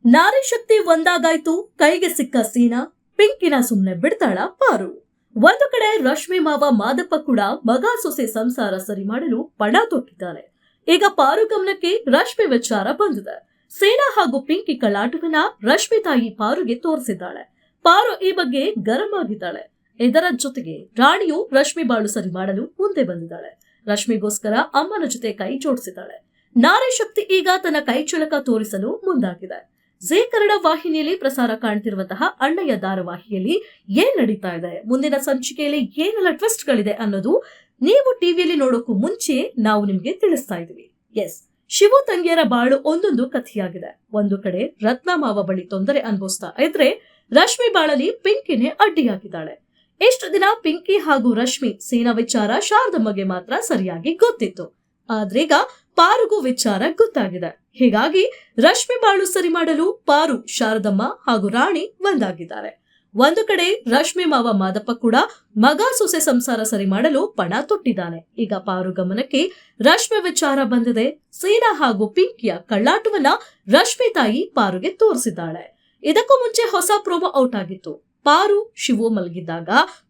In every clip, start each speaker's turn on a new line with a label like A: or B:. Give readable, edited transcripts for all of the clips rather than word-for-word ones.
A: ನಾರಿ ಶಕ್ತಿ ಒಂದಾಗಾಯ್ತು, ಕೈಗೆ ಸಿಕ್ಕ ಸೀನಾ, ಪಿಂಕಿನ ಸುಮ್ನೆ ಬಿಡ್ತಾಳ ಪಾರು. ಒಂದು ಕಡೆ ರಶ್ಮಿ ಮಾವ ಮಾದಪ್ಪ ಕೂಡ ಮಗ ಸೊಸೆ ಸಂಸಾರ ಸರಿ ಮಾಡಲು ಪಣ ತೊಟ್ಟಿದ್ದಾರೆ. ಈಗ ಪಾರು ಗಮನಕ್ಕೆ ರಶ್ಮಿ ವಿಚಾರ ಬಂದಿದೆ. ಸೇನಾ ಹಾಗೂ ಪಿಂಕಿ ಕಳ್ಳಾಟವನ್ನ ರಶ್ಮಿ ತಾಯಿ ಪಾರುಗೆ ತೋರಿಸಿದ್ದಾಳೆ. ಪಾರು ಈ ಬಗ್ಗೆ ಗರಂ ಆಗಿದ್ದಾಳೆ. ಇದರ ಜೊತೆಗೆ ರಾಣಿಯು ರಶ್ಮಿ ಬಾಳು ಸರಿ ಮಾಡಲು ಮುಂದೆ ಬಂದಿದ್ದಾಳೆ. ರಶ್ಮಿಗೋಸ್ಕರ ಅಮ್ಮನ ಜೊತೆ ಕೈ ಜೋಡಿಸಿದ್ದಾಳೆ. ನಾರಿ ಶಕ್ತಿ ಈಗ ತನ್ನ ಕೈ ಚಳಕ ತೋರಿಸಲು ಮುಂದಾಗಿದೆ. ಜೀ ಕನ್ನಡ ವಾಹಿನಿಯಲ್ಲಿ ಪ್ರಸಾರ ಕಾಣ್ತಿರುವಂತಹ ಅಣ್ಣಯ್ಯ ಧಾರಾವಾಹಿಯಲ್ಲಿ ಏನ್ ನಡೀತಾ ಇದೆ, ಮುಂದಿನ ಸಂಚಿಕೆಯಲ್ಲಿ ಏನೆಲ್ಲ ಟ್ವಿಸ್ಟ್ ಗಳಿದೆ ಅನ್ನೋದು ನೀವು ಟಿವಿಯಲ್ಲಿ ನೋಡೋಕ್ಕೂ ಮುಂಚೆ ನಾವು ನಿಮ್ಗೆ ತಿಳಿಸ್ತಾ ಇದೀವಿ. ಎಸ್, ಶಿವು ತಂಗಿಯರ ಬಾಳು ಒಂದೊಂದು ಕಥೆಯಾಗಿದೆ. ಒಂದು ಕಡೆ ರತ್ನ ಮಾವ ಬಳಿ ತೊಂದರೆ ಅನುಭವಿಸ್ತಾ ಇದ್ರೆ, ರಶ್ಮಿ ಬಾಳಲ್ಲಿ ಪಿಂಕಿನೇ ಅಡ್ಡಿಯಾಗಿದ್ದಾಳೆ. ಎಷ್ಟು ದಿನ ಪಿಂಕಿ ಹಾಗೂ ರಶ್ಮಿ ಸೇನಾ ವಿಚಾರ ಶಾರದಮ್ಮಗೆ ಮಾತ್ರ ಸರಿಯಾಗಿ ಗೊತ್ತಿತ್ತು. ಆದ್ರೀಗ ಪಾರುಗೂ ವಿಚಾರ ಗೊತ್ತಾಗಿದೆ. ಹೀಗಾಗಿ ರಶ್ಮಿ ಬಾಳು ಸರಿ ಮಾಡಲು ಪಾರು, ಶಾರದಮ್ಮ ಹಾಗೂ ರಾಣಿ ಒಂದಾಗಿದ್ದಾರೆ. ಒಂದು ಕಡೆ ರಶ್ಮಿ ಮಾವ ಮಾದಪ್ಪ ಕೂಡ ಮಗ ಸೊಸೆ ಸಂಸಾರ ಸರಿ ಮಾಡಲು ಪಣ ತೊಟ್ಟಿದ್ದಾನೆ. ಈಗ ಪಾರು ಗಮನಕ್ಕೆ ರಶ್ಮಿ ವಿಚಾರ ಬಂದಿದೆ. ಸೀನಾ ಹಾಗೂ ಪಿಂಕಿಯ ಕಳ್ಳಾಟವನ್ನ ರಶ್ಮಿ ತಾಯಿ ಪಾರುಗೆ ತೋರಿಸಿದ್ದಾಳೆ. ಇದಕ್ಕೂ ಮುಂಚೆ ಹೊಸ ಪ್ರೋಮೋ ಔಟ್ ಆಗಿತ್ತು. ಪಾರು ಶಿವು ಮಲಗಿದ್ದಾಗ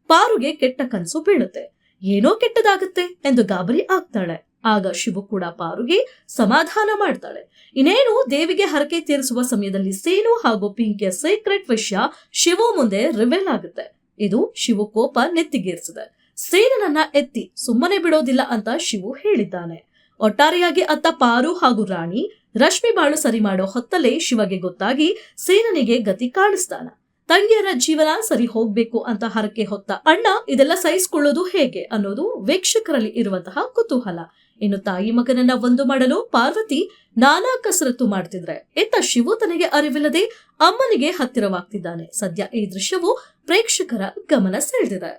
A: ಪಾರುಗೆ ಕೆಟ್ಟ ಕನಸು ಬೀಳುತ್ತೆ. ಏನೋ ಕೆಟ್ಟದಾಗುತ್ತೆ ಎಂದು ಗಾಬರಿ ಆಗ್ತಾಳೆ. ಆಗ ಶಿವು ಕೂಡ ಪಾರುಗೆ ಸಮಾಧಾನ ಮಾಡ್ತಾಳೆ. ಇನ್ನೇನು ದೇವಿಗೆ ಹರಕೆ ತೀರಿಸುವ ಸಮಯದಲ್ಲಿ ಸೇನು ಹಾಗೂ ಪಿಂಕಿಯ ಸೀಕ್ರೆಟ್ ವಿಷಯ ಶಿವು ಮುಂದೆ ರಿವೆಲ್ ಆಗುತ್ತೆ. ಇದು ಶಿವು ಕೋಪ ನೆತ್ತಿಗೇರಿಸಿದೆ. ಸೇನನನ್ನ ಎತ್ತಿ ಸುಮ್ಮನೆ ಬಿಡೋದಿಲ್ಲ ಅಂತ ಶಿವು ಹೇಳಿದ್ದಾನೆ. ಒಟ್ಟಾರೆಯಾಗಿ ಅತ್ತ ಪಾರು ಹಾಗೂ ರಾಣಿ ರಶ್ಮಿ ಬಾಳು ಸರಿ ಮಾಡೋ ಹೊತ್ತಲ್ಲೇ ಶಿವಗೆ ಗೊತ್ತಾಗಿ ಸೇನನಿಗೆ ಗತಿ ಕಾಣಿಸ್ತಾನ. ತಂಗಿಯರ ಜೀವನ ಸರಿ ಹೋಗ್ಬೇಕು ಅಂತ ಹರಕೆ ಹೊತ್ತ ಅಣ್ಣ ಇದೆಲ್ಲ ಸಹಿಸಿಕೊಳ್ಳೋದು ಹೇಗೆ ಅನ್ನೋದು ವೀಕ್ಷಕರಲ್ಲಿ ಇರುವಂತಹ ಕುತೂಹಲ. ಇನ್ನು ತಾಯಿ ಮಗನನ್ನ ಒಂದು ಮಾಡಲು ಪಾರ್ವತಿ ನಾನಾ ಕಸರತ್ತು ಮಾಡ್ತಿದ್ರೆ, ಇತ್ತ ಶಿವು ತನಗೆ ಅರಿವಿಲ್ಲದೆ ಅಮ್ಮನಿಗೆ ಹತ್ತಿರವಾಗ್ತಿದ್ದಾನೆ. ಸದ್ಯ ಈ ದೃಶ್ಯವು ಪ್ರೇಕ್ಷಕರ ಗಮನ ಸೆಳೆದಿದೆ.